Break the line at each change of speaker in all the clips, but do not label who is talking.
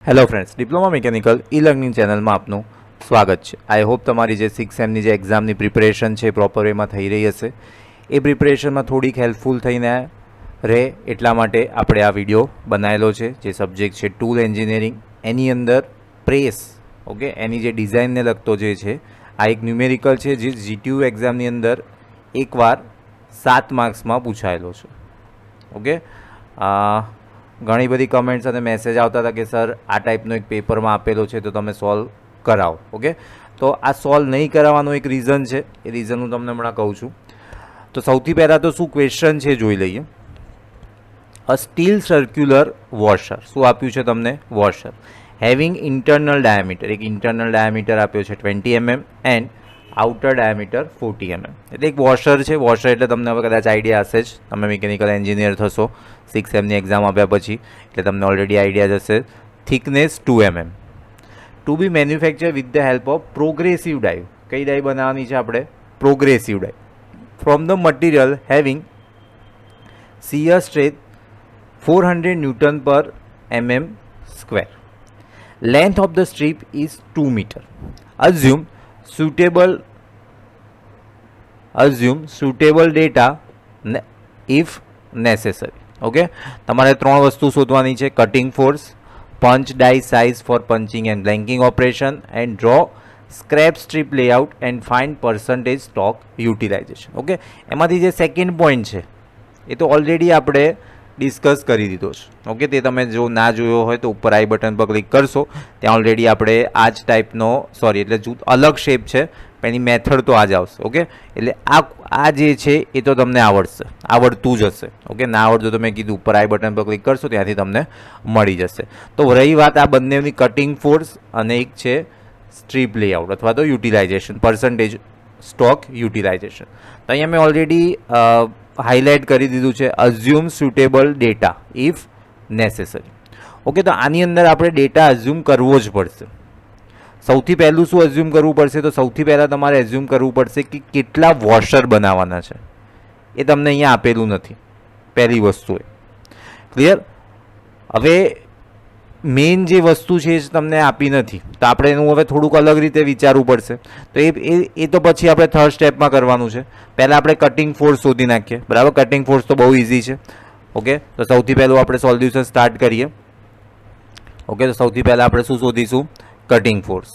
Hello friends, diploma mechanical e learning ચેનલમાં આપનું સ્વાગત છે. આઈ હોપ તમારી જે 6 સેમની જે એક્ઝામની પ્રિપેરેશન છે પ્રોપર વેમાં થઈ રહી હશે. એ પ્રિપેરેશનમાં થોડીક હેલ્પફુલ થઈને રહે એટલા માટે આપણે આ વિડીયો બનાવેલો છે. જે સબ્જેક્ટ છે ટૂલ એન્જિનિયરિંગ, એની અંદર પ્રેસ, ઓકે, એની જે ડિઝાઇનને લગતો જે છે આ એક ન્યુમેરિકલ છે જે જીટીયુ એક્ઝામની અંદર એકવાર 7 માર્ક્સમાં પૂછાયેલો છે. ઓકે, ઘણી બધી કમેન્ટ્સ અને મેસેજ આવતા હતા કે સર આ ટાઈપનો એક પેપરમાં આપેલો છે તો તમે સોલ્વ કરાવો. ઓકે, તો આ સોલ્વ નહીં કરાવવાનું એક રીઝન છે, એ રીઝન હું તમને હમણાં કહું છું. તો સૌથી પહેલાં તો શું ક્વેશ્ચન છે જોઈ લઈએ. અ સ્ટીલ સર્ક્યુલર વોશર, શું આપ્યું છે તમને? વોશર હેવિંગ ઇન્ટરનલ ડાયામીટર, એક ઇન્ટરનલ ડાયામીટર આપ્યો છે 20 mm and outer diameter 40 mm. એટલે એક વોશર છે. વોશર એટલે તમને હવે કદાચ આઈડિયા હશે જ, તમે મિકેનિકલ એન્જિનિયર થશો 6 એમની એક્ઝામ આપ્યા પછી, એટલે તમને ઓલરેડી આઈડિયા જ હશે. Thickness 2 mm, to be manufacture with the help of progressive die. કઈ ડાઈવ બનાવવાની છે આપણે? Progressive die. From the material having shear strength 400 newton per mm square. Length of the strip is 2 metre. Assume suitable data if necessary. Okay, તમારે 3 વસ્તુ શોધવાની છે: cutting force, punch die size for punching and blanking operation, and draw scrap strip layout and find percentage stock utilisation. Okay, એમાંથી જે second point છે એ તો already આપણે discuss કરી દીધો છે. ઓકે, તે તમે જો ના જોયો હોય તો ઉપર આઈ બટન પર ક્લિક કરશો, ત્યાં ઓલરેડી આપણે આ જ ટાઈપનો એટલે અલગ શેપ છે પણ એની મેથડ તો આ જ આવશે. ઓકે, એટલે આ જે છે એ તો તમને આવડતું જ હશે. ઓકે, ના આવડતું તો મેં કીધું ઉપર આઈ બટન પર ક્લિક કરશો ત્યાંથી તમને મળી જશે. તો રહી વાત આ બંનેની, કટિંગ ફોર્સ અને એક છે સ્ટ્રીપ લેઆઉટ અથવા તો યુટિલાઇઝેશન, પર્સન્ટેજ સ્ટોક યુટિલાઇઝેશન. તો અહીંયા મેં ઓલરેડી હાઇલાઇટ કરી દીધું છે assume suitable data if necessary. Okay, તો આની અંદર આપણે ડેટા અઝ્યુમ કરવો જ પડશે. સૌથી પહેલું શું અઝ્યુમ કરવું પડશે? તો સૌથી પહેલાં તમારે અઝ્યુમ કરવું પડશે કે કેટલા વોશર બનાવવાના છે. એ તમને અહીંયા આપેલું નથી, પહેલી વસ્તુ એ ક્લિયર. હવે મેઇન જે વસ્તુ છે એ તમને આપી નથી, તો આપણે એનું હવે થોડુંક અલગ રીતે વિચારવું પડશે. તો એ તો પછી આપણે થર્ડ સ્ટેપમાં કરવાનું છે. પહેલાં આપણે કટિંગ ફોર્સ શોધી નાખીએ. બરાબર, કટિંગ ફોર્સ તો બહુ ઇઝી છે. ઓકે, તો સૌથી પહેલું આપણે સોલ્યુશન સ્ટાર્ટ કરીએ. ઓકે, તો સૌથી પહેલાં આપણે શું શોધીશું? Cutting force.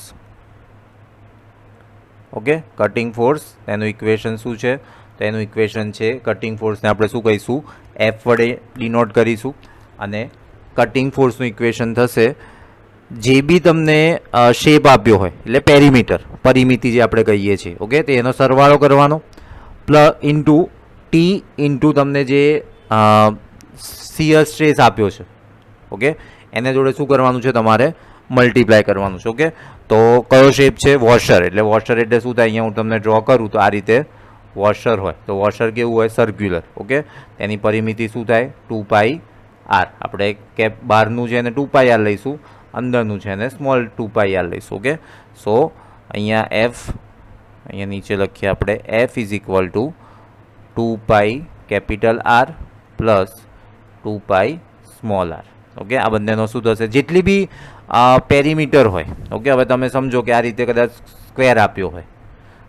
Okay, cutting force, એનું ઇક્વેશન શું છે? તો એનું ઇક્વેશન છે, કટિંગ ફોર્સને આપણે શું કહીશું? એફ વડે ડિનોટ કરીશું. અને કટિંગ ફોર્સનું ઇક્વેશન થશે જે બી તમને શેપ આપ્યો હોય, એટલે પરિમિતિ જે આપણે કહીએ છીએ. ઓકે, તો એનો સરવાળો કરવાનો પ્લસ ઇન્ટુ ટી ઇન્ટુ તમને જે શીયર સ્ટ્રેસ આપ્યો છે. ઓકે, એને જોડે શું કરવાનું છે? તમારે મલ્ટીપ્લાય કરવાનું છે. ઓકે, તો કયો શેપ છે? વોશર. એટલે વોશર એટલે શું થાય? અહીંયા હું તમને ડ્રો કરું તો આ રીતે વોશર હોય. તો વોશર કેવું હોય? સર્ક્યુલર. ઓકે, એની પરિમિતિ શું થાય? 2πr. આપણે કેપ બહારનું છે એને 2πr લઈશું, અંદરનું છે એને સ્મોલ 2πr લઈશું. ઓકે, સો અહીંયા એફ, અહીંયા નીચે લખીએ આપણે F is equal to 2π capital R plus 2π small R. Okay, આ બંનેનો શું થશે? જેટલી બી પેરીમીટર હોય. ઓકે, હવે તમે સમજો કે આ રીતે કદાચ સ્ક્વેર આપ્યો હોય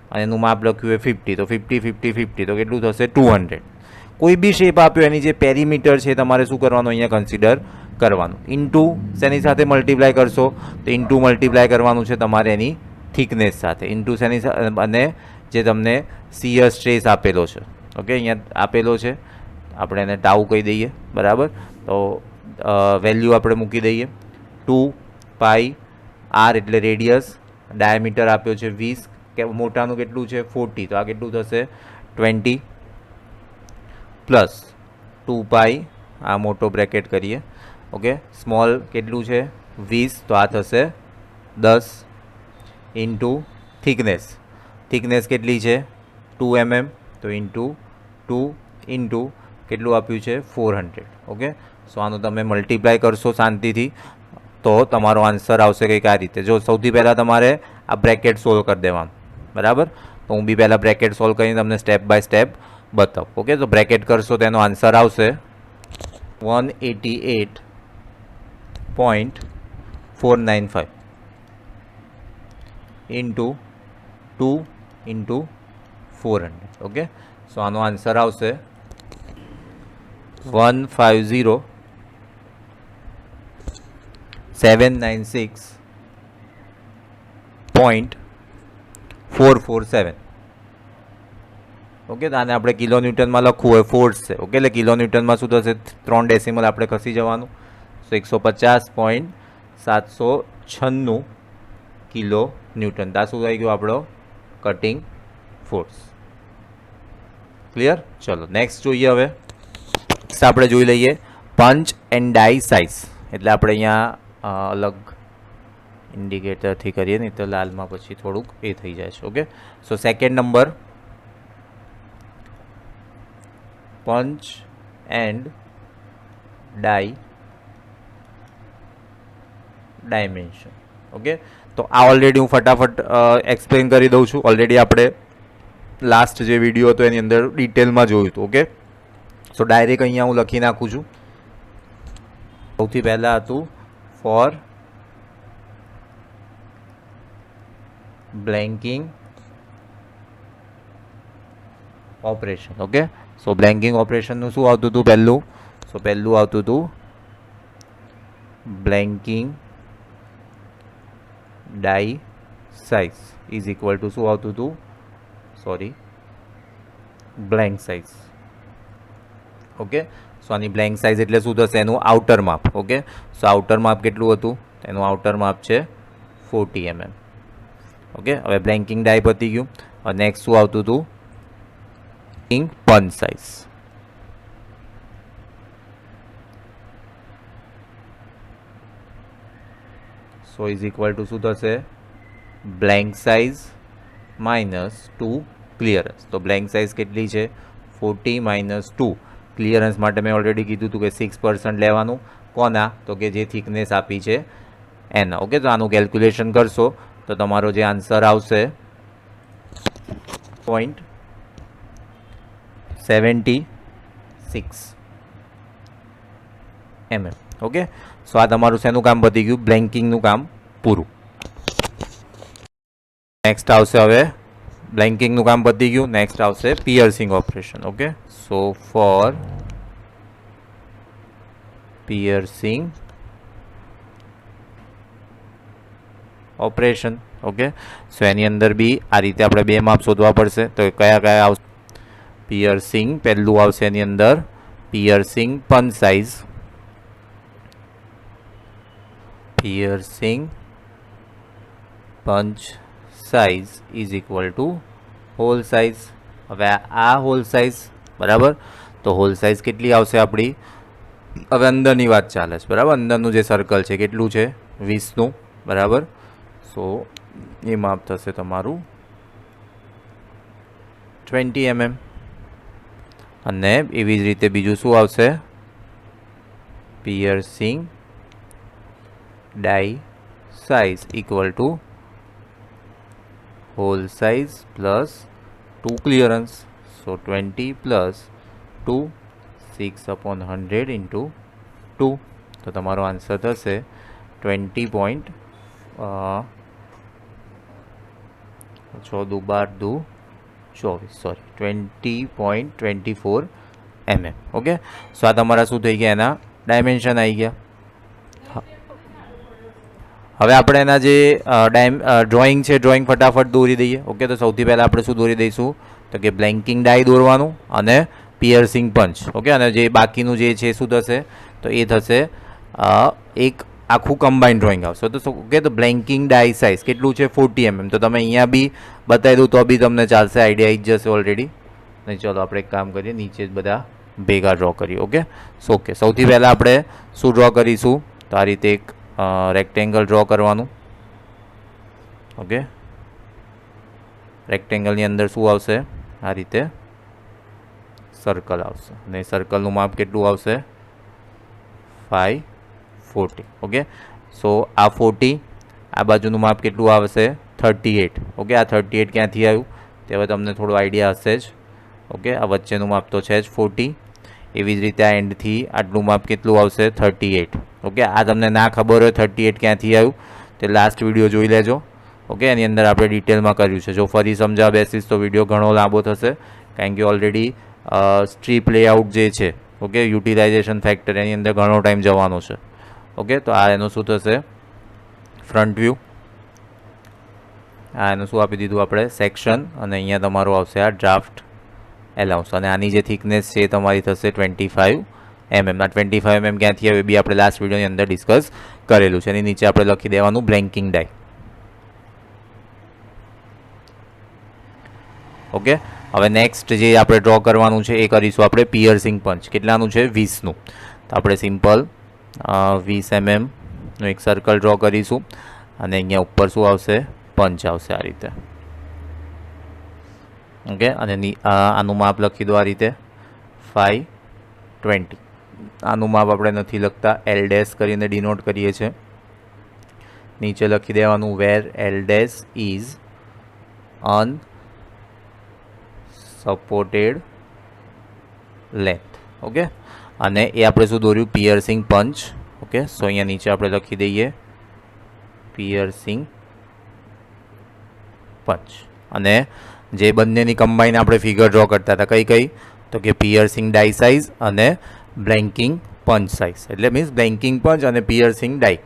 અને એનું માપ લખ્યું હોય 50, તો 50 50 50 તો કેટલું થશે? 200. કોઈ બી શેપ આપ્યો એની જે પેરીમીટર છે તમારે શું કરવાનું? અહીંયા કન્સિડર કરવાનું. ઇન્ટુ શેની સાથે મલ્ટીપ્લાય કરશો? તો ઇન્ટુ મલ્ટીપ્લાય કરવાનું છે તમારે એની થિકનેસ સાથે. ઇન્ટુ શેની અને જે તમને શીયર સ્ટ્રેસ આપેલો છે. ઓકે, અહીંયા આપેલો છે, આપણે એને ટાઉ કહી દઈએ. બરાબર, તો વેલ્યુ આપણે મૂકી દઈએ 2πr એટલે રેડિયસ, ડાયામીટર આપ્યો છે 20, કે મોટાનું કેટલું છે? 40, તો આ કેટલું થશે? 20 પ્લસ 2π, આ મોટો બ્રેકેટ કરીએ. ઓકે, સ્મોલ કેટલું છે? 20, તો આ થશે 10 ઇન્ટુ થિકનેસ કેટલી છે? 2 mm, તો ઇન્ટુ 2 ઇન્ટુ કેટલું આપ્યું છે? 400. ઓકે, સો આનું તમે મલ્ટીપ્લાય કરશો શાંતિથી તો તમારો આન્સર આવશે કંઈક આ રીતે. જો સૌથી પહેલાં તમારે આ બ્રેકેટ સોલ્વ કરી દેવાનું. બરાબર, તો હું બી પહેલાં બ્રેકેટ સોલ્વ કરીને તમને સ્ટેપ બાય સ્ટેપ બતાવું. ઓકે, તો બ્રેકેટ કરશો તો એનો આન્સર આવશે 188.4 495 ઇન્ટુ 2 ઇન્ટુ 400. ઓકે, સો આનો આન્સર આવશે 150,796.447. ઓકે, તો આને આપણે કિલો ન્યૂટનમાં લખવું હોય, ફોર્સ છે. ઓકે, એટલે કિલો ન્યૂટનમાં શું થશે, 3 ડેસિમલ આપણે ખસી જવાનું. સો 150.796 કિલો ન્યૂટન. ત્યાં શું થઈ ગયું આપણો કટિંગ ફોર્સ. ક્લિયર? ચલો નેક્સ્ટ જોઈએ. હવે આપણે જોઈ લઈએ પંચ એન્ડ ડાઈ સાઇઝ. એટલે આપણે અહીંયા અલગ ઇન્ડિકેટરથી કરીએ નહીં તો લાલમાં પછી થોડુંક એ થઈ જાય છે. Okay, so second number, punch and die dimension. Okay, તો આ ઓલરેડી હું ફટાફટ એક્સપ્લેન કરી દઉં છું. ઓલરેડી આપણે લાસ્ટ જે વિડીયો હતો એની અંદર ડિટેલમાં જોયું હતું. ઓકે, સો ડાયરેક્ટ અહીંયા હું લખી નાખું છું. સૌથી પહેલાં હતું ફોર બ્લેન્કિંગ ઓપરેશન. ઓકે, સો બ્લેન્કિંગ ઓપરેશનનું શું આવતું હતું પહેલું? સો પહેલું આવતું હતું blanking die size is equal to શું આવતું હતું? Sorry, blank size. ઓકે, સો આની બ્લેન્ક સાઇઝ એટલે શું થશે? એનું આઉટર માપ. ઓકે, સો આઉટર માપ કેટલું હતું? એનું આઉટર માપ છે 40 mm. ઓકે, હવે બ્લેન્કિંગ ડાઈ પતી ગયું. હવે નેક્સ્ટ શું આવતું હતું? Punch size. So is equal to શું થશે? Blank size minus 2 clearance. તો બ્લેન્ક સાઇઝ કેટલી છે? 40 માઇનસ 2. ક્લિયરન્સ માટે મેં ઓલરેડી કીધું હતું કે 6% લેવાનું. કોના? તો કે જે થિકનેસ આપી છે એના. ઓકે, તો આનું કેલ્ક્યુલેશન કરશો તો તમારો જે આન્સર આવશે 0.76 mm. ઓકે, સો આ તમારું શેનું કામ પતી ગયું? બ્લેન્કિંગનું કામ પૂરું. નેક્સ્ટ આવશે હવે બ્લેન્કિંગનું કામ પતી ગયું. નેક્સ્ટ આવશે પિયર્સિંગ ઓપરેશન. ઓકે, સો ફોર પિયર્સિંગ ઓપરેશન. ઓકે, સો એની અંદર બી આ રીતે આપણે બે માપ શોધવા પડશે. તો કયા કયા આવશે? પિયર્સિંગ પહેલું આવશે એની અંદર piercing punch size. Piercing punch size is equal to hole size. હવે આ હોલ સાઇઝ બરાબર, તો હોલ સાઇઝ કેટલી આવશે આપણી? હવે અંદરની વાત ચાલે છે બરાબર. અંદરનું જે સર્કલ છે કેટલું છે? 20નું બરાબર. સો એ માપ થશે તમારું 20 mm. અને એવી જ રીતે બીજું શું આવશે? Piercing die size equal to hole size plus 2 clearance. So 20 plus 2, 6/100 into 2. તો તમારો આન્સર થશે 20.24 mm. ઓકે, સો આ તમારા શું થઈ ગયા? એના ડાયમેન્શન આવી ગયા. હવે આપણે એના જે ડ્રોઈંગ છે ડ્રોઈંગ ફટાફટ દોરી દઈએ. ઓકે, તો સૌથી પહેલાં આપણે શું દોરી દઈશું? તો કે બ્લેન્કિંગ ડાઈ દોરવાનું અને પિયર્સિંગ પંચ. ઓકે, અને જે બાકીનું જે છે શું થશે? તો એ થશે એક આખું કમ્બાઇન્ડ ડ્રોઈંગ આવશે. તો ઓકે, તો બ્લેન્કિંગ ડાઈ સાઇઝ કેટલું છે? 40 mm. તો તમે અહીંયા બી બતાવી દઉં તો બી તમને ચાલશે, આઈડિયા આવી જ જશે ઓલરેડી. નહીં, ચલો આપણે એક કામ કરીએ, નીચે જ બધા ભેગા ડ્રો કરીએ. ઓકે, સો ઓકે, સૌથી પહેલાં આપણે શું ડ્રો કરીશું? તો આ રીતે એક રેક્ટેંગલ ડ્રો કરવાનું. ઓકે, રેક્ટેંગલની અંદર શું આવશે? આ રીતે સર્કલ આવશે. અને સર્કલનું માપ કેટલું આવશે? 540. ઓકે, સો આ 40, આ બાજુનું માપ કેટલું આવશે? 38. ઓકે, આ 38 ક્યાંથી આવ્યું તે હવે તમને થોડો આઈડિયા હશે જ. ઓકે, આ વચ્ચેનું માપ તો છે જ 40. એવી જ રીતે આ એન્ડથી આટલું માપ કેટલું આવશે? 38. ઓકે, આ તમને ના ખબર હોય 38 ક્યાંથી આવ્યું તે લાસ્ટ વિડીયો જોઈ લેજો. ઓકે, એની અંદર આપણે ડિટેલમાં કર્યું છે. જો ફરી સમજાવવા બેસીશ તો વિડીયો ઘણો લાંબો થશે, કારણ કે ઓલરેડી સ્ટ્રીપ લેઆઉટ જે છે, ઓકે, યુટિલાઇઝેશન ફેક્ટર, એની અંદર ઘણો ટાઈમ જવાનો છે. ઓકે, તો આ એનું શું થશે, ફ્રન્ટ વ્યૂ. આ એનું શું આપી દીધું આપણે, સેક્શન, અને અહીંયા તમારું આવશે આ ડ્રાફ્ટ એલાઉન્સ, અને આની જે થિકનેસ છે એ તમારી થશે 25 mm. આ 25 mm ક્યાંથી આવે એ બી આપણે લાસ્ટ વિડીયોની અંદર ડિસ્કસ કરેલું છે. એની નીચે આપણે લખી દેવાનું બ્લેન્કિંગ ડાય. ઓકે, હવે નેક્સ્ટ જે આપણે ડ્રો કરવાનું છે એ કરીશું આપણે પિયર્સિંગ પંચ. કેટલાનું છે, 20નું. તો આપણે સિમ્પલ 20 mm નું એક સર્કલ ડ્રો કરીશું, અને અહીંયા ઉપર શું આવશે, પંચ આવશે આ રીતે. ઓકે, અને આનું માપ લખી દો આ રીતે 520. આનું માપ આપણે નથી લખતા, L ડેશ કરીને ડિનોટ કરીએ છીએ. નીચે લખી દેવાનું where L dash is unsupported length. Okay, અને એ આપણે શું દોર્યું, પિયર્સિંગ પંચ. ઓકે, સો અહીંયા નીચે આપણે લખી દઈએ પિયર્સિંગ પંચ. અને જે બંનેની કમ્બાઈન આપણે ફિગર ડ્રો કરતા હતા, કઈ કઈ, તો કે પિયર્સિંગ ડાઈ સાઇઝ અને બ્લેન્કિંગ પંચ સાઇઝ. એટલે મીન્સ બ્લેન્કિંગ પંચ અને પિયર્સિંગ ડાઈ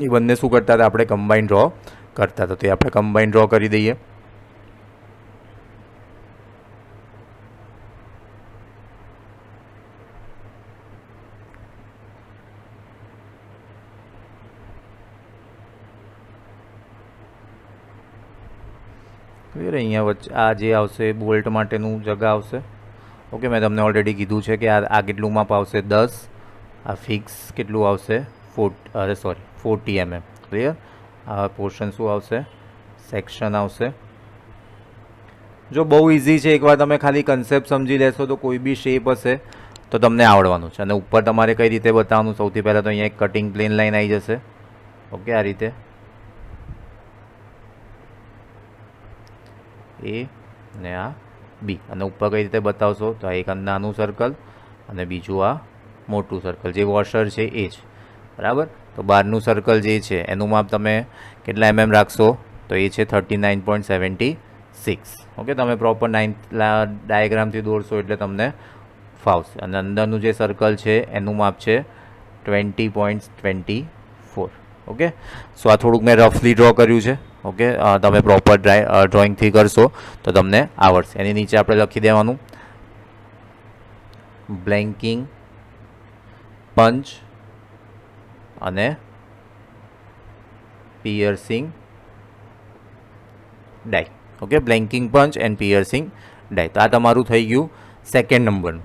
એ બંને શું કરતા હતા, આપણે કમ્બાઈન ડ્રો કરતા હતા. તો એ આપણે કમ્બાઈન ડ્રો કરી દઈએ. ક્લિયર. અહીંયા વચ્ચે આ જે આવશે બોલ્ટ માટેનું જગા આવશે. ઓકે, મેં તમને ઓલરેડી કીધું છે કે આ કેટલું માપ આવશે, 10. આ ફિક્સ કેટલું આવશે, 40 mm. ક્લિયર. આ પોર્શન શું આવશે, સેક્શન આવશે. જો બહુ ઇઝી છે, એકવાર તમે ખાલી કન્સેપ્ટ સમજી લેશો તો કોઈ બી શેપ હશે તો તમને આવડવાનું છે. અને ઉપર તમારે કઈ રીતે બતાવવાનું, સૌથી પહેલાં તો અહીંયા એક કટિંગ પ્લેન લાઈન આવી જશે. ઓકે, આ રીતે એ ને આ બી, અને ઉપર કઈ રીતે બતાવશો તો આ એક નાનું સર્કલ અને બીજું આ મોટું સર્કલ, જે વોશર છે એ જ. બરાબર. તો બહારનું સર્કલ જે છે એનું માપ તમે કેટલા mm રાખશો, તો એ છે 39.76. ઓકે, તમે પ્રોપર 9 ડાયાગ્રામથી દોરશો એટલે તમને ફાવશે. અને અંદરનું જે સર્કલ છે એનું માપ છે 20.24. ઓકે, સો આ થોડુંક મેં રફલી ડ્રો કર્યું છે. ઓકે, તમે પ્રોપર ડ્રોઈંગથી કરશો તો તમને આવડશે. એની નીચે આપણે લખી દેવાનું બ્લેન્કિંગ પંચ અને piercing die. Okay, blanking punch and piercing die. તો આ તમારું થઈ ગયું સેકન્ડ નંબરનું.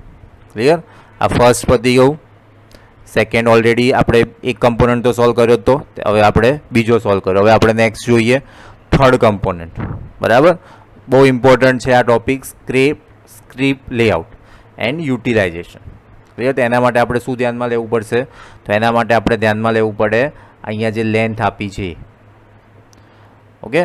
ક્લિયર. આ ફર્સ્ટ પતી ગયું. સેકન્ડ ઓલરેડી આપણે એક કમ્પોનન્ટ તો સોલ્વ કર્યો હતો, હવે આપણે બીજો સોલ્વ કર્યો. હવે આપણે નેક્સ્ટ જોઈએ થર્ડ કમ્પોનન્ટ. બરાબર. બહુ ઇમ્પોર્ટન્ટ છે આ topic, scrap layout and utilisation. Clear. તો એના માટે આપણે શું ધ્યાનમાં લેવું પડશે, તો એના માટે આપણે ધ્યાનમાં લેવું પડે અહીંયા જે લેન્થ આપી છે. ઓકે,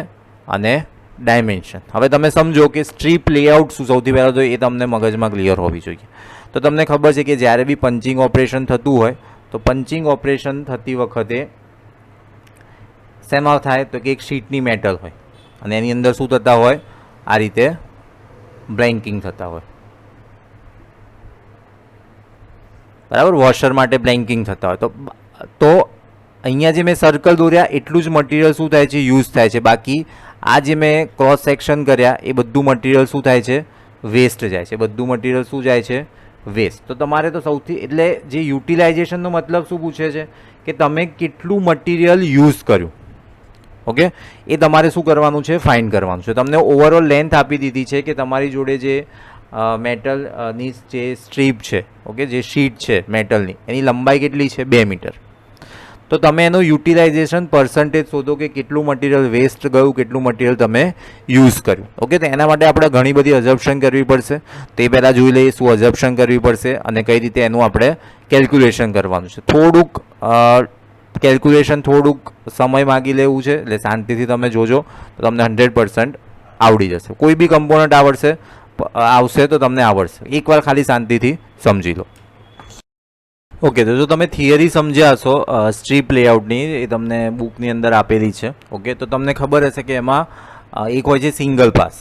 અને ડાયમેન્શન. હવે તમે સમજો કે સ્ટ્રીપ લેઆઉટ શું, સૌથી પહેલાં તો એ તમને મગજમાં ક્લિયર હોવી જોઈએ. તો તમને ખબર છે કે જ્યારે બી પંચિંગ ઓપરેશન થતું હોય તો પંચિંગ ઓપરેશન થતી વખતે શેમાં થાય, તો કે એક શીટની મેટલ હોય અને એની અંદર શું થતા હોય, આ રીતે બ્લેન્કિંગ થતા હોય. બરાબર. વોશર માટે બ્લેન્કિંગ થતા હોય. તો અહીંયા જે મેં સર્કલ દોર્યા એટલું જ મટીરિયલ શું થાય છે, યુઝ થાય છે. બાકી આ જે મેં ક્રોસ સેક્શન કર્યા એ બધું મટીરિયલ શું થાય છે, વેસ્ટ જાય છે. બધું મટીરિયલ શું જાય છે, વેસ્ટ. તો તમારે તો સૌથી, એટલે જે યુટિલાઇઝેશનનો મતલબ શું પૂછે છે કે તમે કેટલું મટીરિયલ યુઝ કર્યું. ઓકે, એ તમારે શું કરવાનું છે, ફાઇન્ડ કરવાનું છે. તમને ઓવરઓલ લેન્થ આપી દીધી છે કે તમારી જોડે જે મેટલની જે સ્ટ્રીપ છે, ઓકે, જે શીટ છે મેટલની, એની લંબાઈ કેટલી છે, 2 મીટર. તો તમે એનું યુટિલાઇઝેશન પર્સન્ટેજ શોધો કે કેટલું મટીરિયલ વેસ્ટ ગયું, કેટલું મટીરિયલ તમે યુઝ કર્યું. ઓકે, તો એના માટે આપણે ઘણી બધી અઝમ્પશન કરવી પડશે. તે પહેલાં જોઈ લઈએ શું અઝમ્પશન કરવી પડશે અને કઈ રીતે એનું આપણે કેલ્ક્યુલેશન કરવાનું છે. થોડુંક કેલ્ક્યુલેશન થોડુંક સમય માગી લેવું છે, એટલે શાંતિથી તમે જોજો તો તમને 100% આવડી જશે. કોઈ બી કમ્પોનન્ટ આવશે તો તમને આવડશે. એકવાર ખાલી શાંતિથી સમજી લો. ઓકે, તો જો તમે થિયરી સમજ્યા હશો સ્ટ્રીપ લેઆઉટની, એ તમને બુકની અંદર આપેલી છે. ઓકે, તો તમને ખબર હશે કે એમાં એક હોય છે સિંગલ પાસ,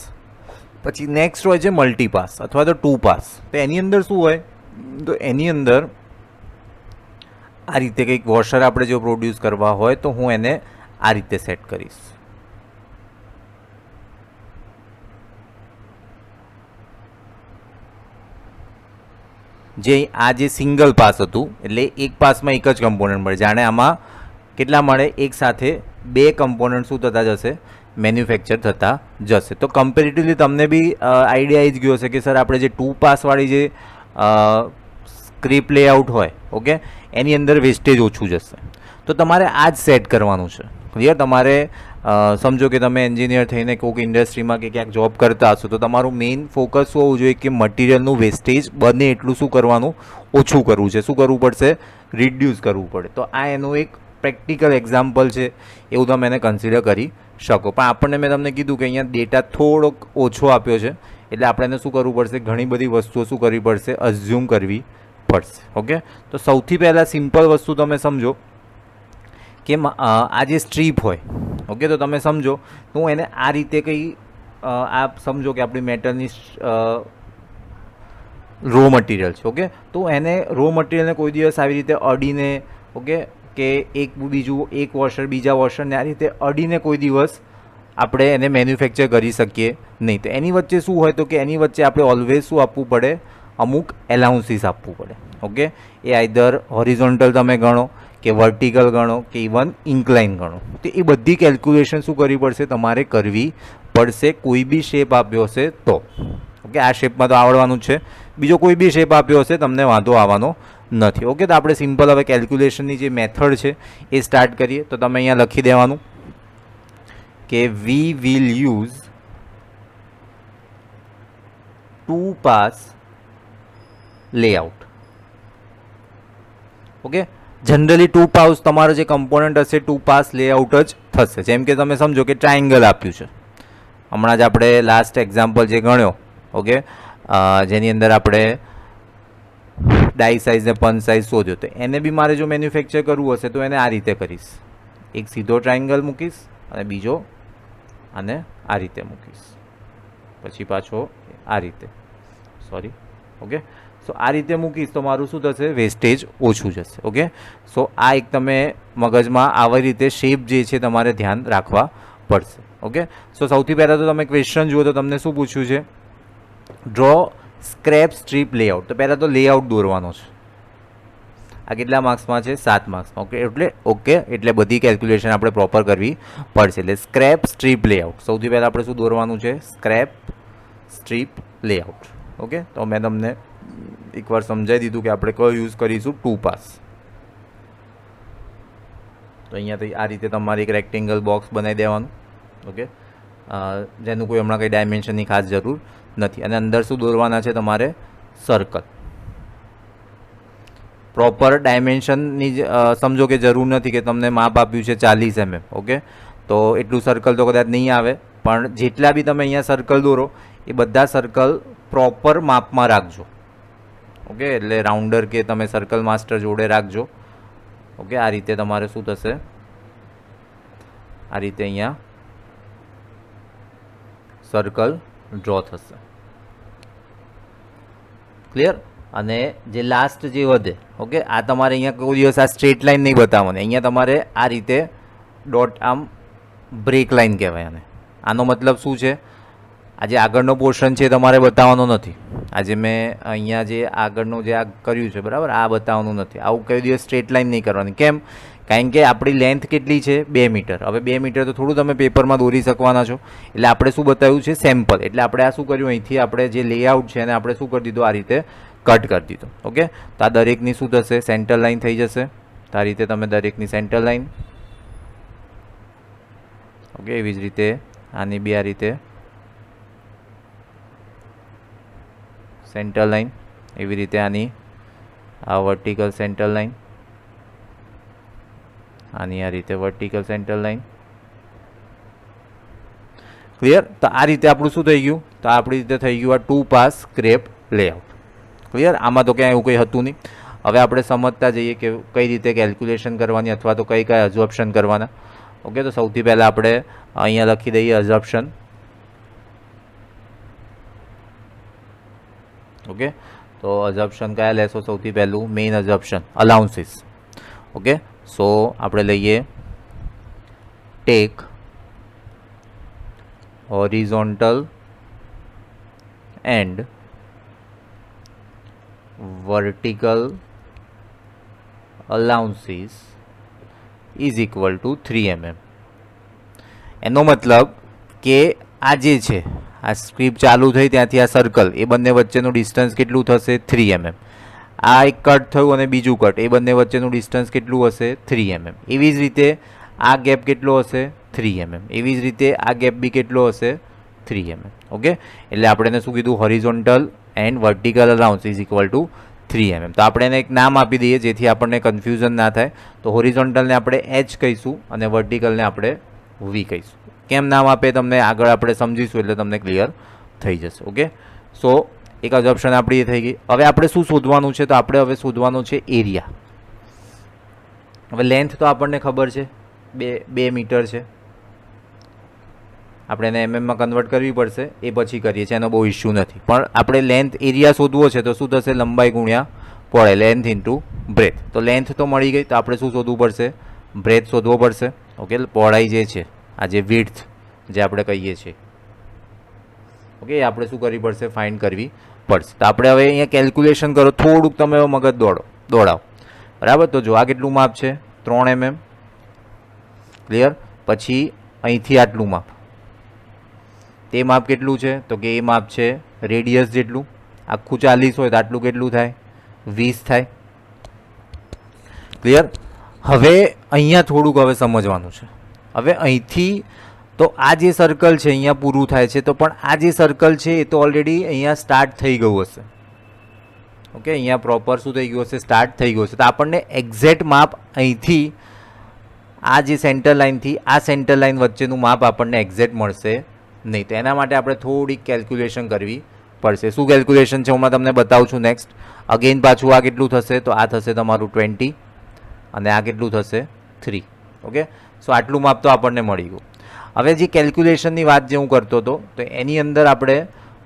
પછી નેક્સ્ટ હોય છે મલ્ટી પાસ અથવા તો 2 પાસ. તો એની અંદર શું હોય, તો એની અંદર આ રીતે કંઈક વોશર આપણે જો પ્રોડ્યુસ કરવા હોય તો હું એને આ રીતે સેટ કરીશ. જે આ જે સિંગલ પાસ હતું એટલે એક પાસમાં એક જ કમ્પોનન્ટ મળે, જાણે આમાં કેટલા મળે, એક સાથે 2 કમ્પોનન્ટ શું થતા જશે, મેન્યુફેક્ચર થતા જશે. તો કમ્પેરેટિવલી તમને બી આઈડિયા આવી જ ગયો હશે કે સર આપણે જે 2 પાસવાળી જે સ્ક્રિપ્ટ લેઆઉટ હોય, ઓકે, એની અંદર વેસ્ટેજ ઓછું જશે. તો તમારે આ જ સેટ કરવાનું છે. ક્લિયર? તમારે સમજો કે તમે એન્જિનિયર થઈને કોઈક ઇન્ડસ્ટ્રીમાં કે ક્યાંક જોબ કરતા હશો, તો તમારું મેઇન ફોકસ શું હોવું જોઈએ કે મટીરિયલનું વેસ્ટેજ બને એટલું શું કરવાનું, ઓછું કરવું છે. શું કરવું પડશે? રિડ્યુસ કરવું પડે. તો આ એનું એક પ્રેક્ટિકલ એક્ઝામ્પલ છે, એવું તમે એને કન્સિડર કરી શકો. પણ આપણને મેં તમને કીધું કે અહીંયા ડેટા થોડોક ઓછો આપ્યો છે, એટલે આપણે એને શું કરવું પડશે, ઘણી બધી વસ્તુઓ શું કરવી પડશે, અઝ્યુમ કરવી પડશે. ઓકે, તો સૌથી પહેલાં સિમ્પલ વસ્તુ તમે સમજો કે આ જે સ્ટ્રીપ હોય, ઓકે, તો તમે સમજો તો હું એને આ રીતે કંઈ આપ સમજો કે આપણી મેટલની રો મટીરિયલ છે. ઓકે, તો એને રો મટીરિયલને કોઈ દિવસ આવી રીતે અડીને, ઓકે, કે એક વોશર બીજા વોશરને આ રીતે અડીને કોઈ દિવસ આપણે એને મેન્યુફેક્ચર કરી શકીએ નહીં. તો એની વચ્ચે શું હોય, તો કે એની વચ્ચે આપણે ઓલવેઝ શું આપવું પડે, અમુક એલાઉન્સીસ આપવું પડે. ઓકે, એ આઈધર હોરિઝોન્ટલ તમે ગણો કે વર્ટિકલ ગણો કે ઇવન ઇન્ક્લાઇન ગણો. તો એ બધી કેલ્ક્યુલેશન શું કરવી પડશે, તમારે કરવી પડશે. કોઈ બી શેપ આપ્યો હશે તો, ઓકે, આ શેપમાં તો આવડવાનું જ છે, બીજો કોઈ બી શેપ આપ્યો હશે તમને વાંધો આવવાનો નથી. ઓકે, તો આપણે સિમ્પલ હવે કેલ્ક્યુલેશનની જે મેથડ છે એ સ્ટાર્ટ કરીએ. તો તમે અહીંયા લખી દેવાનું કે we will use 2 pass layout. Okay, generally 2 pass તમારો જે કમ્પોનન્ટ હશે 2 પાસ લેઆઉટ જ થશે. જેમ કે તમે સમજો કે ટ્રાયંગલ આપ્યું છે, હમણાં જ આપણે લાસ્ટ એક્ઝામ્પલ જે ગણ્યો, ઓકે, જેની અંદર આપણે ડાઈ સાઇઝ ને પંચ સાઇઝ શોધ્યો, તો એને બી મારે જો મેન્યુફેક્ચર કરવું હશે તો એને આ રીતે કરીશ. એક સીધો ટ્રાયંગલ મૂકીશ અને બીજો અને આ રીતે મૂકીશ, પછી પાછો આ રીતે, સોરી, ઓકે. સો આ રીતે મૂકીશ તો મારું શું થશે, વેસ્ટેજ ઓછું જશે. ઓકે, સો આ એક તમે મગજમાં આવી રીતે શેપ જે છે તમારે ધ્યાન રાખવા પડશે. ઓકે, સો સૌથી પહેલાં તો તમે ક્વેશ્ચન જુઓ તો તમને શું પૂછ્યું છે, ડ્રો સ્ક્રેપ સ્ટ્રીપ લેઆઉટ. તો પહેલાં તો લેઆઉટ દોરવાનો છે. આ કેટલા માર્ક્સમાં છે, 7 માર્ક્સમાં. ઓકે, એટલે બધી કેલ્ક્યુલેશન આપણે પ્રોપર કરવી પડશે. એટલે સ્ક્રેપ સ્ટ્રીપ લેઆઉટ, સૌથી પહેલાં આપણે શું દોરવાનું છે, સ્ક્રેપ સ્ટ્રીપ લેઆઉટ. ઓકે, તો મેં તમને એકવાર સમજાવી દીધું કે આપણે કયો યુઝ કરીશું, 2 પાસ. તો અહીંયાથી આ રીતે તમારે એક રેક્ટેંગલ બોક્સ બનાવી દેવાનું. ઓકે, જેનું કોઈ હમણાં કંઈ ડાયમેન્શનની ખાસ જરૂર નથી. અને અંદર શું દોરવાના છે તમારે, સર્કલ. પ્રોપર ડાયમેન્શનની સમજો કે જરૂર નથી કે તમને માપ આપ્યું છે 40 mm. ઓકે, તો એટલું સર્કલ તો કદાચ નહીં આવે, પણ જેટલા બી તમે અહીંયા સર્કલ દોરો એ બધા સર્કલ પ્રોપર માપમાં રાખજો. ઓકે, એટલે રાઉન્ડર કે તમે સર્કલ માસ્ટર જોડે રાખજો. ઓકે, આ રીતે તમારે શું થશે, આ રીતે અહીંયા સર્કલ ડ્રો થશે. ક્લિયર? અને જે લાસ્ટ જે વધે, ઓકે, આ તમારે અહીંયા કોઈ દિવસ આ સ્ટ્રેટ લાઇન નહીં બતાવવાની, અહીંયા તમારે આ રીતે ડોટ, આમ બ્રેક લાઇન કહેવાય આને. આનો મતલબ શું છે, આજે આગળનો પોર્શન છે તમારે બતાવવાનો નથી. આજે મેં અહીંયા જે આગળનું જે આ કર્યું છે, બરાબર, આ બતાવવાનું નથી. આવું કોઈ દિવસ સ્ટ્રેટ લાઇન નહીં કરવાની. કેમ? કારણ કે આપણી લેન્થ કેટલી છે, 2 મીટર. હવે 2 મીટર તો થોડું તમે પેપરમાં દોરી શકવાના છો, એટલે આપણે શું બતાવ્યું છે, સેમ્પલ. એટલે આપણે આ શું કર્યું, અહીંથી આપણે જે લેઆઉટ છે એને આપણે શું કરી દીધું, આ રીતે કટ કરી દીધો. ઓકે, તો આ દરેકની શું થશે, સેન્ટર લાઇન થઈ જશે. તો આ રીતે તમે દરેકની સેન્ટર લાઇન, ઓકે, એવી જ રીતે આની બી આ રીતે સેન્ટર લાઇન, એવી રીતે આની આ વર્ટિકલ સેન્ટર લાઇન, આની આ રીતે વર્ટિકલ સેન્ટર લાઇન. ક્લિયર? તો આ રીતે આપણું શું થઈ ગયું, તો આપણી રીતે થઈ ગયું આ 2 પાસ સ્ક્રેપ લેઆઉટ. ક્લિયર? આમાં તો ક્યાંય એવું કંઈ હતું નહીં. હવે આપણે સમજતા જઈએ કે કઈ રીતે કેલ્ક્યુલેશન કરવાની અથવા તો કઈ કઈ અઝમ્પશન કરવાના. ઓકે, તો સૌથી પહેલાં આપણે અહીંયા લખી દઈએ અઝમ્પશન. ઓકે, તો અઝમ્પશન કયા લેશો? સૌથી પહેલું main assumption allowances. Okay, so આપણે લઈએ take horizontal and vertical allowances is equal to 3 mm. એનો મતલબ કે આ જે છે આ સ્ક્રિપ્ટ ચાલુ થઈ ત્યાંથી આ સર્કલ એ બંને વચ્ચેનું ડિસ્ટન્સ કેટલું થશે? 3 mm. આ એક કટ થયું અને બીજું કટ, એ બંને વચ્ચેનું ડિસ્ટન્સ કેટલું હશે? 3 mm. એવી જ રીતે આ ગેપ કેટલો હશે? 3 mm. એવી જ રીતે આ ગેપ બી કેટલો હશે? 3 mm. ઓકે, એટલે આપણે એને શું કીધું? Horizontal and vertical allowance is equal to 3 mm. તો આપણે એને એક નામ આપી દઈએ જેથી આપણને કન્ફ્યુઝન ના થાય. તો હોરિઝોન્ટલને આપણે H કહીશું અને વર્ટિકલને આપણે V કહીશું. કેમ નામ આપે તમને આગળ આપણે સમજીશું એટલે તમને ક્લિયર થઈ જશે. ઓકે, સો એક જ ઓપ્શન આપણી થઈ ગઈ. હવે આપણે શું શોધવાનું છે? તો આપણે હવે શોધવાનું છે એરિયા. હવે લેન્થ તો આપણને ખબર છે 2 મીટર છે. આપણે એને એમએમમાં કન્વર્ટ કરવી પડશે, એ પછી કરીએ છીએ, એનો બહુ ઇશ્યુ નથી. પણ આપણે લેન્થ એરિયા શોધવો છે તો શું થશે? લંબાઈ ગુણ્યા પહોળાઈ, લેન્થ ઇન્ટુ બ્રેથ. તો લેન્થ તો મળી ગઈ, તો આપણે શું શોધવું પડશે? બ્રેથ શોધવો પડશે. ઓકે, પહોળાઈ જે છે આ જે વિડ્થ જે આપણે કહીએ છીએ, ઓકે, એ આપણે શું કરવી પડશે? ફાઇન્ડ કરવી પડશે. તો આપણે હવે અહીંયા કેલ્ક્યુલેશન કરો, થોડુંક તમે મગજ દોડાવો. બરાબર, તો જો આ કેટલું માપ છે? 3 mm. ક્લિયર? પછી અહીંથી આટલું માપ, તે માપ કેટલું છે? તો કે એ માપ છે રેડિયસ જેટલું. આખું 40 હોય તો આટલું કેટલું થાય? 20 થાય. ક્લિયર? હવે અહીંયા થોડુંક હવે સમજવાનું છે. હવે અહીંથી તો આ જે સર્કલ છે અહીંયા પૂરું થાય છે, તો પણ આ જે સર્કલ છે એ તો ઓલરેડી અહીંયા સ્ટાર્ટ થઈ ગયું હશે. ઓકે, અહીંયા પ્રોપર શું થઈ ગયું હશે? સ્ટાર્ટ થઈ ગયું હશે. તો આપણને એક્ઝેક્ટ માપ અહીંથી આ જે સેન્ટર લાઇનથી આ સેન્ટર લાઇન વચ્ચેનું માપ આપણને એક્ઝેક્ટ મળશે નહીં. તો એના માટે આપણે થોડીક કેલ્ક્યુલેશન કરવી પડશે. શું કેલ્ક્યુલેશન છે હું તમને બતાવું છું નેક્સ્ટ. અગેન પાછું આ કેટલું થશે? તો આ થશે તમારું 20 અને આ કેટલું થશે? 3. ઓકે, સો આટલું માપ તો આપણને મળી ગયું. હવે જે કેલ્ક્યુલેશનની વાત જે હું કરતો હતો તો એની અંદર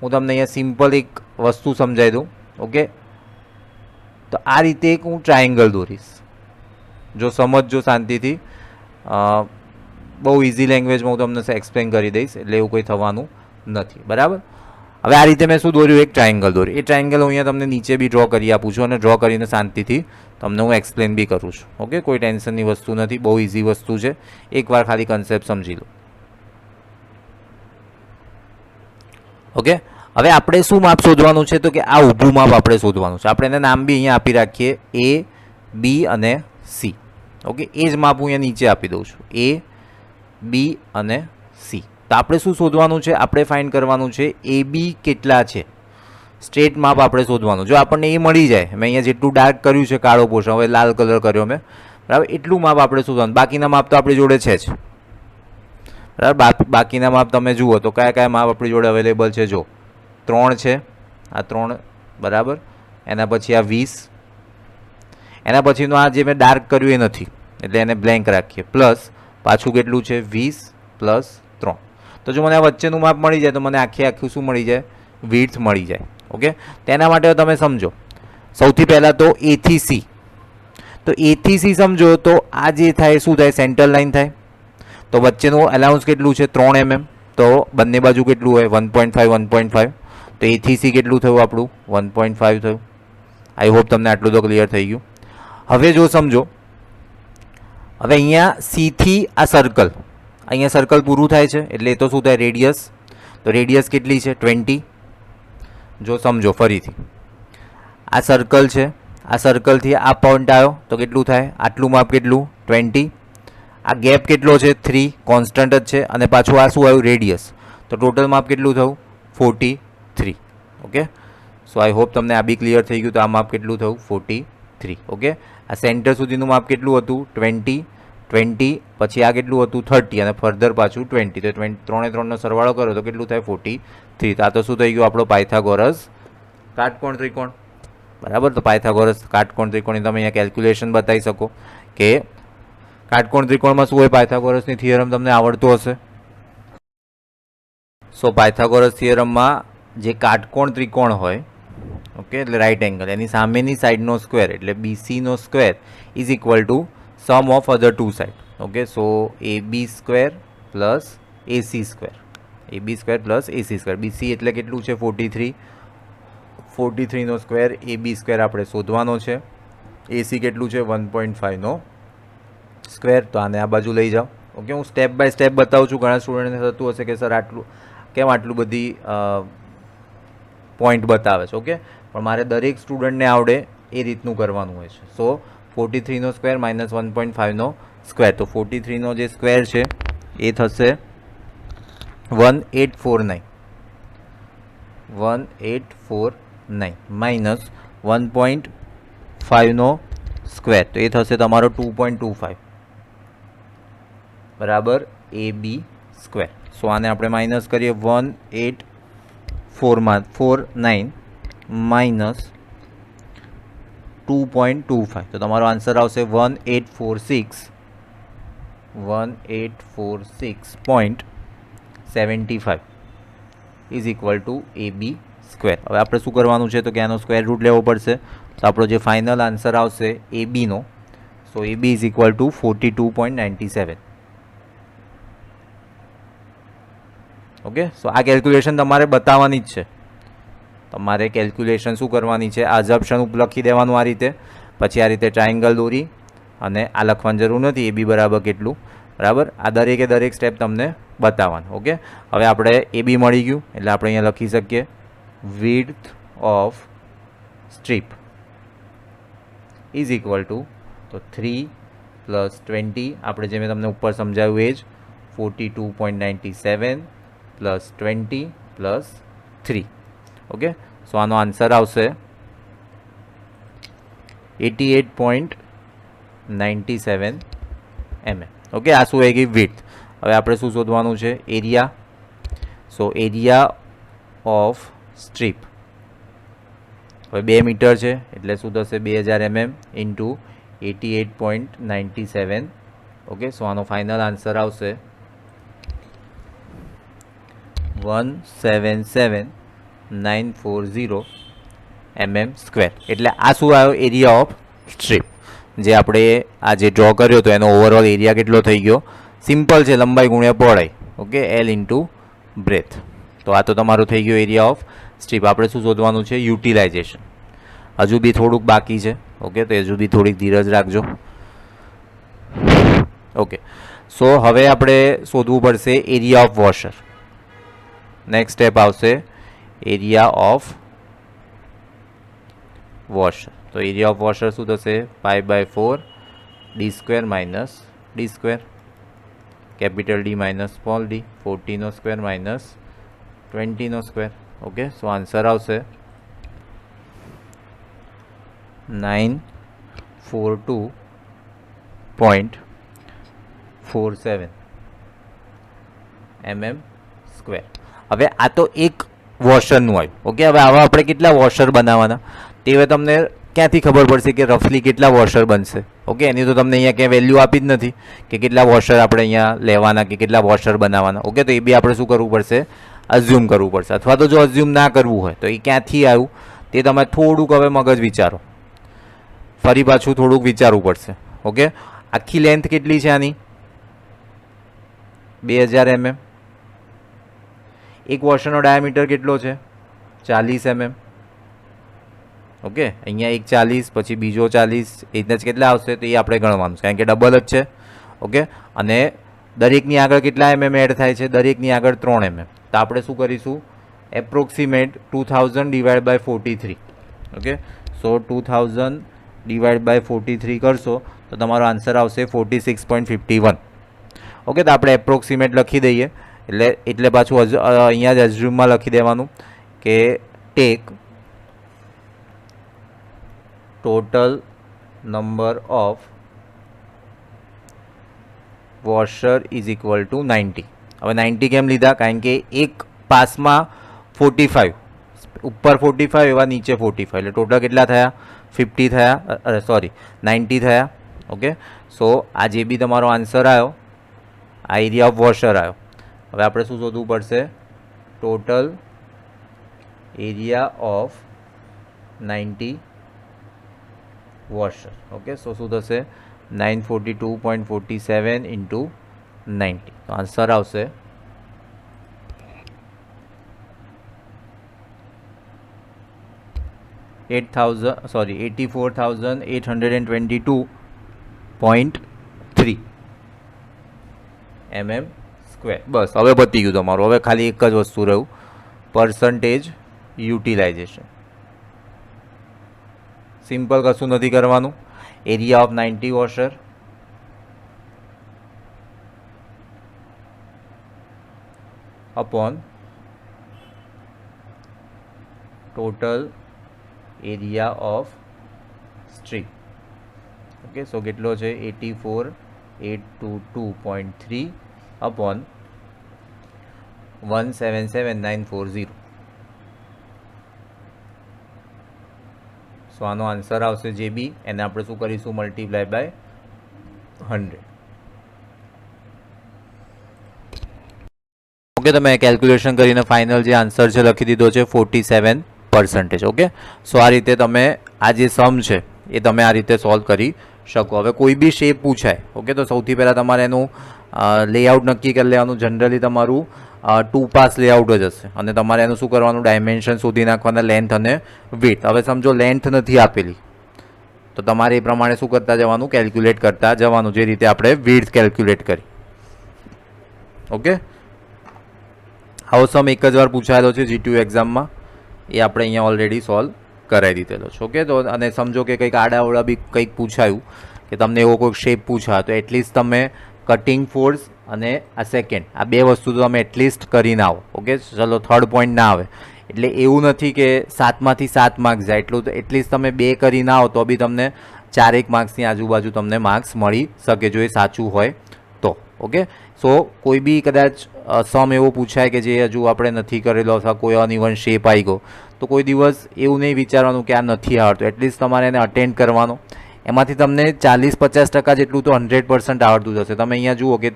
હું તમને અહીંયા સિમ્પલ એક વસ્તુ સમજાવી દઉં. ઓકે, તો આ રીતે એક હું ટ્રાયેંગલ દોરીશ. જો સમજજો શાંતિથી, બહુ ઇઝી લેંગ્વેજમાં હું તમને એક્સપ્લેન કરી દઈશ, એટલે એવું કંઈ થવાનું નથી. બરાબર, હવે આ રીતે મેં શું દોર્યું? એક ટ્રાયેંગલ દોર્યું. એ ટ્રાયેંગલ હું અહીંયા તમને નીચે બી ડ્રો કરી આપું છું અને ડ્રો કરીને શાંતિથી તમને હું એક્સપ્લેન બી કરું છું. ઓકે, કોઈ ટેન્શનની વસ્તુ નથી, બહુ ઇઝી વસ્તુ છે. એકવાર ખાલી કન્સેપ્ટ સમજી લો. ઓકે, હવે આપણે શું માપ શોધવાનું છે? તો કે આ ઊભું માપ આપણે શોધવાનું છે. આપણે એને નામ બી અહીંયા આપી રાખીએ A, B અને C. ઓકે, એ જ માપ હું અહીંયા નીચે આપી દઉં છું, A, B અને C. તો આપણે શું શોધવાનું છે? આપણે ફાઇન્ડ કરવાનું છે AB કેટલા છે. સ્ટ્રેટ માપ આપણે શોધવાનું. જો આપણને એ મળી જાય, મેં અહીંયા જેટલું ડાર્ક કર્યું છે કાળો પોર્શન, હવે લાલ કલર કર્યો મેં, બરાબર, એટલું માપ આપણે શોધવાનું. બાકીના માપ તો આપણી જોડે છે જ. બરાબર, બાકીના માપ તમે જુઓ તો કયા કયા માપ આપણી જોડે અવેલેબલ છે. જો 3 છે, આ 3, બરાબર, એના પછી આ 20, એના પછીનું આ જે મેં ડાર્ક કર્યું એ નથી એટલે એને બ્લેન્ક રાખીએ. પ્લસ પાછું કેટલું છે? 20 પ્લસ 3. તો જો મને આ વચ્ચેનું માપ મળી જાય તો મને આખું શું મળી જાય? વિડ્થ મળી જાય. ઓકે, તેના માટે તમે સમજો. સૌથી પહેલાં તો A થી C. તો A થી C સમજો તો આ જે થાય શું થાય? સેન્ટર લાઇન થાય. તો વચ્ચેનું અલાઉન્સ કેટલું છે? 3 mm. તો બંને બાજુ કેટલું હોય? 1.5 1.5. તો A થી C કેટલું થયું આપણું? 1.5 થયું. આઈ હોપ તમને આટલું તો ક્લિયર થઈ ગયું. હવે જો સમજો, હવે અહીંયા C થી આ સર્કલ, અહીંયા સર્કલ પૂરું થાય છે એટલે એ તો શું થાય? રેડિયસ. તો રેડિયસ કેટલી છે? 20. જો સમજો ફરીથી, આ સર્કલ છે, આ સર્કલથી આ પોઈન્ટ આવ્યો તો કેટલું થાય? આટલું માપ કેટલું? 20. આ ગેપ કેટલો છે? 3, કોન્સ્ટન્ટ જ છે. અને પાછું આ શું આવ્યું? રેડિયસ. તો ટોટલ માપ કેટલું થયું? 43. ઓકે, સો આઈ હોપ તમને આ બી ક્લિયર થઈ ગયું. તો આ માપ કેટલું થયું? 43. ઓકે, આ સેન્ટર સુધીનું માપ કેટલું હતું? 20. પછી આ કેટલું હતું? 30 અને ફર્ધર પાછું 20. તો 3 નો સરવાળો કરો તો કેટલું થાય? 43. તો આ તો શું થઈ ગયું? આપણો પાયથાગોરસ કાટકોણ ત્રિકોણ. બરાબર. તો પાયથાગોરસ કાટકોણ ત્રિકોણની તમે અહીંયા કેલ્ક્યુલેશન બતાવી શકો કે કાટકોણ ત્રિકોણમાં શું હોય. પાયથાગોરસની થિયરમ તમને આવડતું હશે. સો પાયથાગોરસ થિયરમમાં જે કાટકોણ ત્રિકોણ હોય, ઓકે, એટલે રાઈટ એંગલ, એની સામેની સાઈડનો સ્ક્વેર એટલે બીસીનો square is equal to sum of other two side. Okay, so AB square plus AC square, AB square plus AC square. BC એટલે કેટલું છે? 43. 43નો સ્ક્વેર AB સ્ક્વેર આપણે શોધવાનો છે. AC કેટલું છે? 1.5નો સ્ક્વેર. તો આને આ બાજુ લઈ જાઓ. ઓકે, હું સ્ટેપ બાય સ્ટેપ બતાવું છું. ઘણા સ્ટુડન્ટને થતું હશે કે સર આટલું કેમ આટલું બધી પોઈન્ટ બતાવે છે. ઓકે, પણ મારે દરેક સ્ટુડન્ટને આવડે એ રીતનું કરવાનું હોય છે. સો 43નો સ્ક્વેર માઇનસ 1.5નો સ્ક્વેર. તો 43નો જે સ્ક્વેર છે એ થશે 1849. 1849 માઇનસ 1.5નો સ્ક્વેર, તો એ થશે તમારો 2.25 બરાબર AB સ્ક્વેર. સો આને આપણે માઇનસ કરીએ. 1849 માઇનસ 2.25, તો તમારો આન્સર આવશે 1846.75 is equal two AB square. હવે આપણે શું કરવાનું છે? તો કે આનો સ્ક્વેર રૂટ લેવો પડશે. તો આપણો જે ફાઇનલ આન્સર આવશે ABનો, so AB is equal to 42.97. Okay, so આ કેલ્ક્યુલેશન તમારે બતાવવાની જ છે. તમારે કેલ્ક્યુલેશન શું કરવાની છે? આ અઝમ્પશન લખી દેવાનું આ રીતે, પછી આ રીતે ટ્રાયંગલ દોરી અને આ લખવાની જરૂર નથી AB બરાબર કેટલું. બરાબર, આ દરેકે દરેક સ્ટેપ તમને બતાવવાનું. ઓકે, હવે આપણે AB મળી ગયું એટલે આપણે અહીંયા લખી શકીએ width of strip is equal two, તો 3 પ્લસ 20, આપણે જે મેં તમને ઉપર સમજાવ્યું એ જ 42.97 પ્લસ 20 પ્લસ 3. ઓકે, સો આનો આન્સર આવશે 88.97 mm. ઓકે, આ શું આવી ગઈ? વિડ્થ. હવે આપણે શું શોધવાનું છે? Area. So area of strip હવે 2 મીટર છે એટલે શું થશે? 2000 mm ઇન્ટુ 88.97. ઓકે, સો આનો ફાઇનલ આન્સર આવશે 177,940 mm સ્ક્વેર. એટલે આ શું આવ્યો? Area of strip. જે આપણે આ જે ડ્રો કર્યો તો એનો ઓવરઓલ એરિયા કેટલો થઈ ગયો? સિમ્પલ છે, લંબાઈ ગુણ્યા પહોળાઈ. Okay, L into breadth. તો આ તો તમારું થઈ ગયો એરિયા ઓફ સ્ટ્રીપ. આપણે શું શોધવાનું છે? યુટિલાઇઝેશન. હજુ બી થોડુંક બાકી છે. ઓકે, તો હજુ બી થોડીક ધીરજ રાખજો. ઓકે, સો હવે આપણે શોધવું પડશે area of washer. Next step આવશે એરિયા ઓફ વોશર. તો એરિયા ઓફ વોશર શું થશે? 5/4 D square minus D square, capital D minus small d, 40નો સ્ક્વેર માઇનસ 20નો સ્ક્વેર. ઓકે, સો આન્સર આવશે 942.47 mm સ્ક્વેર. હવે આ તો એક વોશરનું આવ્યું. ઓકે, હવે આવા આપણે કેટલા વોશર બનાવવાના તે હવે તમને ક્યાંથી ખબર પડશે કે રફલી કેટલા વોશર બનશે? ઓકે, એની તો તમને અહીંયા ક્યાંય વેલ્યુ આપી જ નથી કે કેટલા વોશર આપણે અહીંયા લેવાના કે કેટલા વોશર બનાવવાના. ઓકે, તો એ બી આપણે શું કરવું પડશે? અઝ્યુમ કરવું પડશે. અથવા તો જો અઝ્યુમ ના કરવું હોય તો એ ક્યાંથી આવ્યું તે તમે થોડુંક હવે મગજ વિચારો, ફરી પાછું થોડુંક વિચારવું પડશે. ઓકે, આખી લેન્થ કેટલી છે આની? 2000 mm. એક વોશરનો ડાયામીટર કેટલો છે? 40 mm. ઓકે, અહીંયા એક 40, પછી બીજો 40, એ જ કેટલા આવશે તો એ આપણે ગણવાનું છે કારણ કે ડબલ જ છે. ઓકે, અને દરેકની આગળ કેટલા mm એડ થાય છે? દરેકની આગળ 3 mm. તો આપણે શું કરીશું? Approximate 2000 divide by 43. Okay, so 2000 divide by 43 કરશો તો તમારો આન્સર આવશે 46.51. ઓકે, તો આપણે એપ્રોક્સિમેટ લખી દઈએ એટલે પાછું અહીંયા જ એઝ્યુમમાં લખી દેવાનું કે take total number of washer is equal to 90. હવે 90 કેમ લીધા? કારણ કે એક પાસમાં 45 ઉપર 45 એવા નીચે 45 એટલે ટોટલ કેટલા થયા 50 થયા, અરે સોરી 90 થયા. ઓકે, સો આ જે બી તમારો આન્સર આવ્યો આ એરિયા ઓફ વોશર આવ્યો. હવે આપણે શું શોધવું પડશે? Total area of 90 washer. Okay, so શું થશે 942.47 ઇન્ટુ 90. તો આન્સર આવશે 84,822.3 mm સ્ક્વેર. બસ હવે પતી ગયું તમારું. હવે ખાલી એક જ વસ્તુ રહ્યું, પર્સન્ટેજ યુટિલાઇઝેશન. સિમ્પલ, કશું નથી કરવાનું. Area of 90 washer upon total area of strip. Okay, so કેટલો છે 84,822.3 અપોન 177,940. સો આનો આન્સર આવશે જે બી, એને આપણે શું કરીશું મલ્ટીપ્લાય બાય 100. ઓકે, તમે કેલ્ક્યુલેશન કરીને ફાઇનલ જે આન્સર છે લખી દીધો છે 47%. ઓકે, સો આ રીતે તમે આ જે સમ છે એ તમે આ રીતે સોલ્વ કરી શકો. હવે કોઈ બી શેપ પૂછાય, ઓકે, તો સૌથી પહેલાં તમારે એનું લેઆઉટ નક્કી કરી લેવાનું. જનરલી તમારું 2 પાસ લેઆઉટ જ હશે અને તમારે એનું શું કરવાનું ડાયમેન્શન શોધી નાખવાના, લેન્થ અને વિડ્થ. હવે સમજો લેન્થ નથી આપેલી તો તમારે એ પ્રમાણે શું કરતા જવાનું, કેલ્ક્યુલેટ કરતા જવાનું, જે રીતે આપણે વિડ્થ કેલ્ક્યુલેટ કરી. ઓકે, આવો સમ એક જ વાર પૂછાયેલો છે GTU એક્ઝામમાં, એ આપણે અહીંયા ઓલરેડી સોલ્વ કરાવી દીધેલો છે. ઓકે, તો અને સમજો કે કંઈક આડાવડા બી કંઈક પૂછાયું કે તમને એવો કોઈક શેપ પૂછા તો એટલીસ્ટ તમે કટિંગ ફોર્સ અને આ સેકન્ડ આ બે વસ્તુ તો તમે એટલીસ્ટ કરીને આવો. ઓકે, ચલો થર્ડ પોઈન્ટ ના આવે એટલે એવું નથી કે 7માંથી 7 માર્ક્સ જાય, એટલું તો એટલીસ્ટ તમે 2 કરીને આવો તો બી તમને 4 માર્ક્સની આજુબાજુ તમને માર્ક્સ મળી શકે જો એ સાચું હોય તો. ઓકે, સો કોઈ બી કદાચ સમ એવો પૂછાય કે જે હજુ આપણે નથી કરેલો અથવા કોઈ અનઇવન શેપ આવી ગયો તો કોઈ દિવસ એવું નહીં વિચારવાનું કે આ નથી આવડતું. એટલીસ્ટ તમારે એને અટેન્ડ કરવાનો. એમાંથી તમને 40-50% જેટલું તો 100% આવડતું જશે. તમે અહીંયા જુઓ કે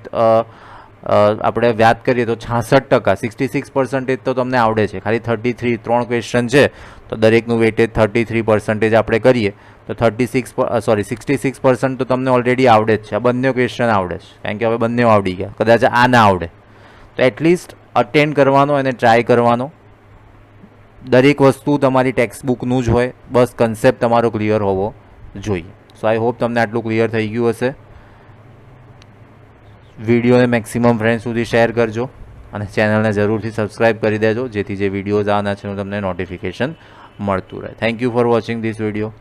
આપણે વાત કરીએ તો 66%, 66% તો તમને આવડે છે. ખાલી 3 ક્વેશ્ચન છે તો દરેકનું વેટેજ 33% આપણે કરીએ તો 66% તો તમને ઓલરેડી આવડે જ છે. આ બંને ક્વેશ્ચન આવડે છે કારણ કે હવે બંને આવડી ગયા. કદાચ આ ના આવડે તો એટલીસ્ટ અટેન્ડ કરવાનો અને ટ્રાય કરવાનો. દરેક વસ્તુ તમારી ટેક્સ્ટ બુકનું જ હોય, બસ કન્સેપ્ટ તમારો ક્લિયર હોવો જોઈએ. સો આઈ હોપ તમને આટલું ક્લિયર થઈ ગયું હશે. વિડીયોને મેક્સિમમ ફ્રેન્ડ સુધી શેર કરજો અને ચેનલને જરૂરથી સબસ્ક્રાઈબ કરી દેજો જેથી જે વિડીયોઝ આવવાના છે તમને નોટિફિકેશન મળતું રહે. Thank you for watching this video.